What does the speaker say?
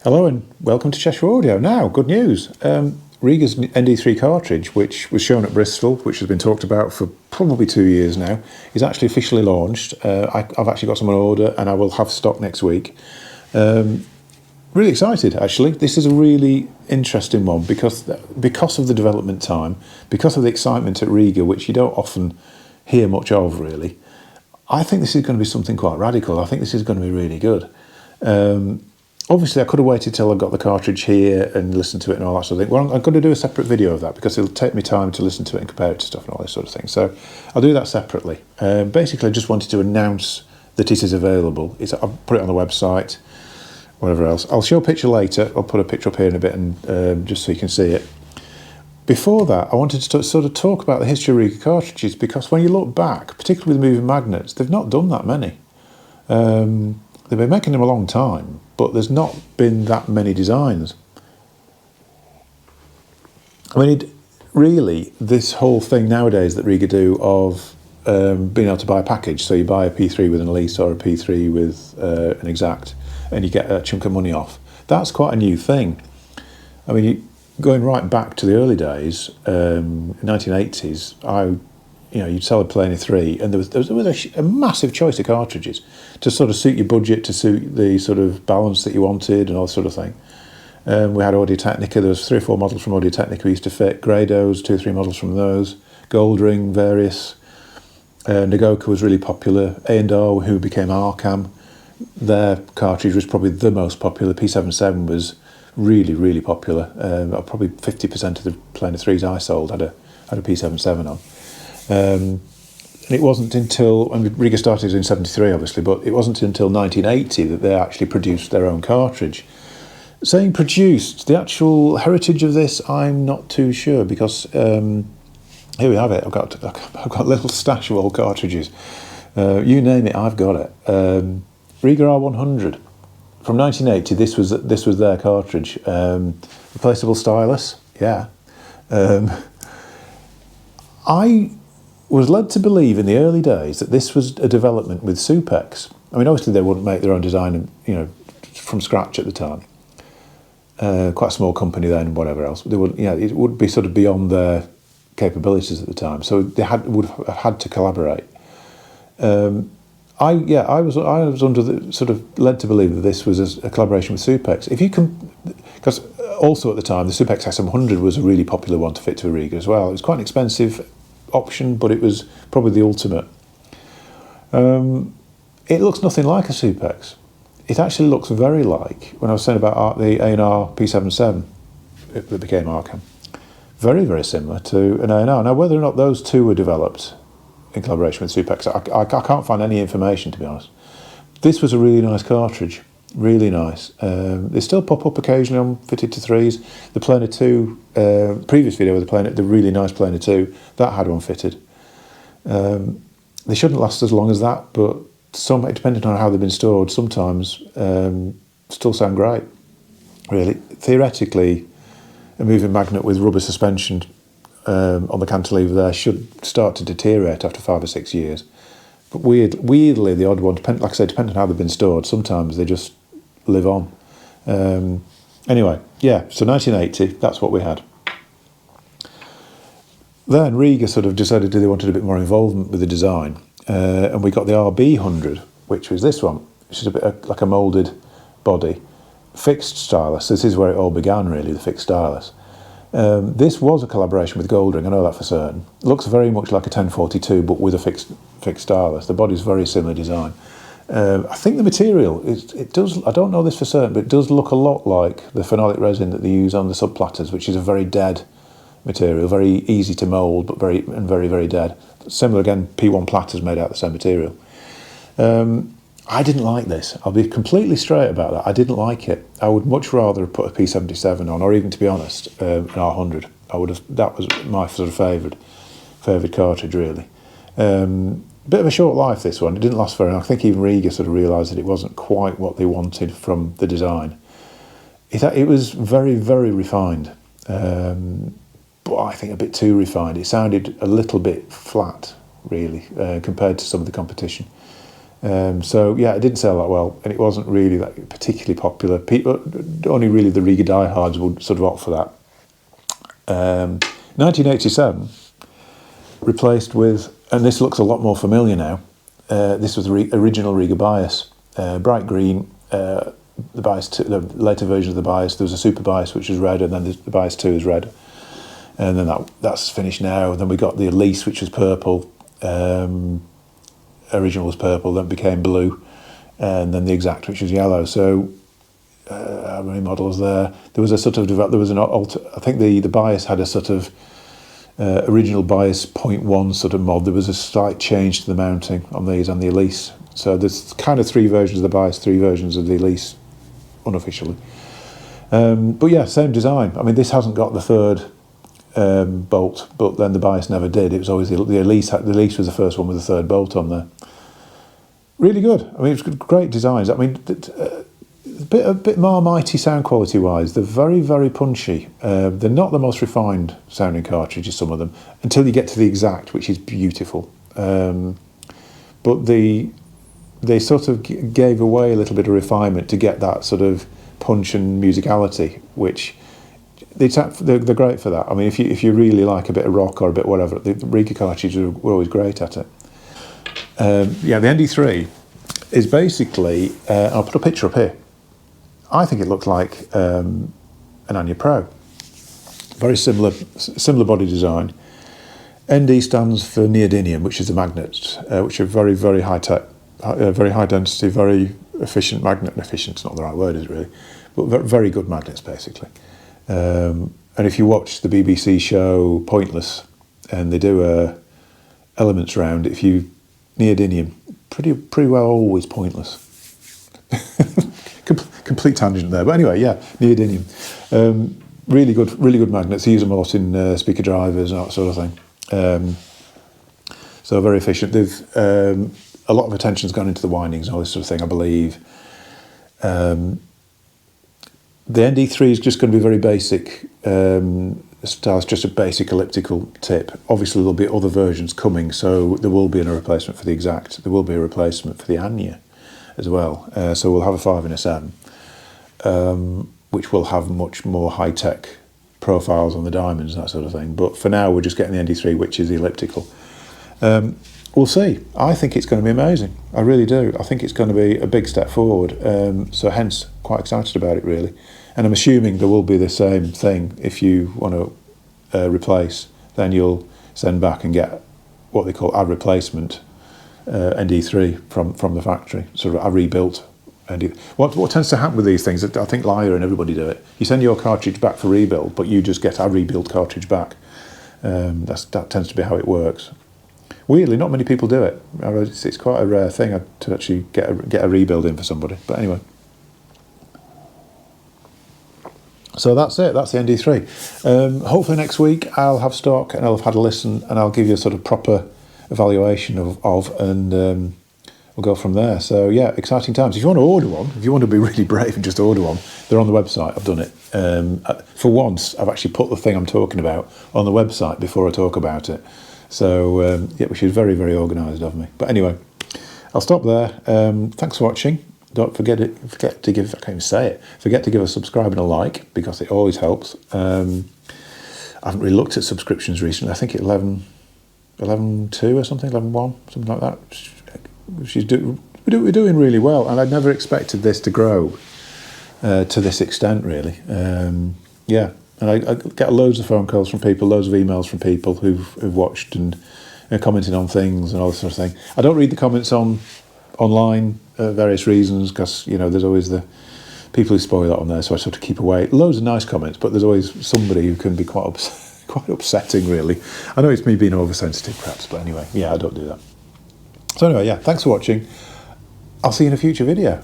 Hello and welcome to Cheshire Audio. Now, good news. Rega's ND3 Cartridge, which was shown at Bristol, which has been talked about for probably 2 years now, is actually officially launched. I've actually got some on order and I will have stock next week. Really excited, actually. This is a really interesting one because of the development time, because of the excitement at Rega, which you don't often hear much of, really. I think this is going to be something quite radical. I think this is going to be really good. Obviously, I could have waited till I got the cartridge here and listened to it and all that sort of thing. Well, I'm going to do a separate video of that because it'll take me time to listen to it and compare it to stuff and all this sort of thing. So I'll do that separately. Basically, I just wanted to announce that it is available. I'll put it on the website, whatever else. I'll show a picture later. I'll put a picture up here in a bit and just so you can see it. Before that, I wanted to sort of talk about the history of Rega cartridges because when you look back, particularly with moving magnets, they've not done that many. They've been making them a long time, but there's not been that many designs. I mean, really, this whole thing nowadays that Rega do of being able to buy a package, so you buy a P3 with an Elise or a P3 with an Exact, and you get a chunk of money off. That's quite a new thing. I mean, going right back to the early days, 1980s, you'd sell a Planer 3 and there was a massive choice of cartridges to sort of suit your budget, to suit the sort of balance that you wanted and all that sort of thing. We had Audio-Technica. There was 3 or 4 models from Audio-Technica we used to fit. Grados, 2 or 3 models from those. Goldring, various. Nagoka was really popular. A&R, who became Arcam, their cartridge was probably the most popular. P77 was really, really popular. Probably 50% of the Planer 3s I sold had a P77 on. And it wasn't until, Rega started in 73 obviously, but it wasn't until 1980 that they actually produced their own cartridge. Saying produced, the actual heritage of this, I'm not too sure because here we have it. I've got a little stash of old cartridges. You name it, I've got it. Rega R100 from 1980. This was their cartridge. Replaceable stylus, yeah. I was led to believe in the early days that this was a development with Supex. I mean, obviously they wouldn't make their own design, from scratch at the time. Quite a small company then, whatever else. They would, it would be sort of beyond their capabilities at the time. So they would have had to collaborate. I was under the sort of led to believe that this was a collaboration with Supex. If you can, because also at the time the Supex SM100 was a really popular one to fit to a Rega as well. It was quite an expensive option, but it was probably the ultimate. It looks nothing like a Supex. It actually looks very like, when I was saying about the A&R P77 that became Arcam, very, very similar to an A&R. Now, whether or not those two were developed in collaboration with Supex, I can't find any information, to be honest. This was a really nice cartridge, really nice. They still pop up occasionally on fitted to 3s. The Planer 2, previous video with the really nice Planer 2, that had one fitted. They shouldn't last as long as that, but depending on how they've been stored, sometimes still sound great, really. Theoretically, a moving magnet with rubber suspension on the cantilever there should start to deteriorate after 5 or 6 years. But weirdly, the odd one, like I say, depending on how they've been stored, sometimes they just live on. Anyway, yeah, so 1980, that's what we had. Then Rega sort of decided they wanted a bit more involvement with the design. And we got the RB100, which was this one, which is a bit like a moulded body. Fixed stylus, this is where it all began really, the fixed stylus. This was a collaboration with Goldring, I know that for certain. It looks very much like a 1042, but with a fixed stylus. The body's very similar design. I think the material, it does, I don't know this for certain, but it does look a lot like the phenolic resin that they use on the subplatters, which is a very dead material, very easy to mould, but very, very dead. Similar again, P1 platters made out of the same material. I didn't like this. I'll be completely straight about that. I didn't like it. I would much rather have put a P77 on, or even, to be honest, an R100. That was my sort of favoured cartridge, really. Bit of a short life, this one. It didn't last very long. I think even Rega sort of realised that it wasn't quite what they wanted from the design. It was very, very refined, but I think a bit too refined. It sounded a little bit flat, really, compared to some of the competition. So yeah, it didn't sell that well, and it wasn't really like particularly popular. People, only really the Rega diehards would sort of opt for that. 1987 replaced with, and this looks a lot more familiar now. This was the original Rega bias, bright green. The bias, the later version of the bias, there was a super bias which was red, and then the bias 2 is red, and then that's finished now. And then we got the Elise, which was purple. Original was purple, then became blue, and then the Exact, which was yellow. So how many models there? There was a sort of there was an I think the bias had a sort of original bias 0.1 sort of mod. There was a slight change to the mounting on these and the Elise. So there's kind of 3 versions of the bias, 3 versions of the Elise, unofficially. But yeah, same design. I mean, this hasn't got the third bolt, but then the bias never did. It was always the Elise. The Elise was the first one with the third bolt on there. Really good. I mean, it's great designs. I mean, a bit Marmite sound quality wise. They're very, very punchy. They're not the most refined sounding cartridges, some of them, until you get to the Exact, which is beautiful. But they sort of gave away a little bit of refinement to get that sort of punch and musicality, which they're great for that. I mean, if you really like a bit of rock or a bit whatever, the Rega cartridges were always great at it. Yeah, the ND3 is basically, I'll put a picture up here. I think it looks like an Anya Pro. Very similar body design. ND stands for neodymium, which is the magnets, which are very, very high tech, very high density, very efficient magnet. Efficient's not the right word, is it really? But very good magnets, basically. And if you watch the BBC show Pointless, and they do a elements round, if you neodymium, pretty well always pointless. Complete tangent there, but anyway, yeah, neodymium. Really good magnets. They use them a lot in speaker drivers and that sort of thing. So very efficient. They've a lot of attention's gone into the windings and all this sort of thing, I believe. The ND3 is just going to be very basic style. It's just a basic elliptical tip. Obviously, there'll be other versions coming, so there will be a replacement for the Exact. There will be a replacement for the Anya as well. So we'll have a 5 and a 7, which will have much more high-tech profiles on the diamonds and that sort of thing. But for now, we're just getting the ND3, which is the elliptical. We'll see. I think it's going to be amazing. I really do. I think it's going to be a big step forward. So hence, quite excited about it, really. And I'm assuming there will be the same thing. If you want to replace, then you'll send back and get what they call a replacement ND3 from the factory, sort of a rebuilt ND. What tends to happen with these things, I think Lyra and everybody do it, you send your cartridge back for rebuild, but you just get a rebuilt cartridge back. That tends to be how it works. Weirdly, not many people do it. It's quite a rare thing to actually get a rebuild in for somebody. But anyway. So that's it. That's the ND3. Hopefully next week I'll have stock and I'll have had a listen and I'll give you a sort of proper evaluation of and we'll go from there. So yeah, exciting times. If you want to order one, if you want to be really brave and just order one, they're on the website. I've done it. For once, I've actually put the thing I'm talking about on the website before I talk about it. So yeah, which is very, very organised of me. But anyway, I'll stop there. Thanks for watching. Don't forget to give, I can't even say it, forget to give a subscribe and a like, because it always helps. I haven't really looked at subscriptions recently. I think it's 11.2 or something, 11.1, something like that. We're doing really well, and I'd never expected this to grow to this extent, really. Yeah, and I get loads of phone calls from people, loads of emails from people who've watched and commented on things and all this sort of thing. I don't read the comments online, various reasons, because there's always the people who spoil that on there, so I sort of keep away. Loads of nice comments, but there's always somebody who can be quite upsetting, really. I know it's me being oversensitive, perhaps, but anyway, yeah, I don't do that. So anyway, yeah, thanks for watching. I'll see you in a future video.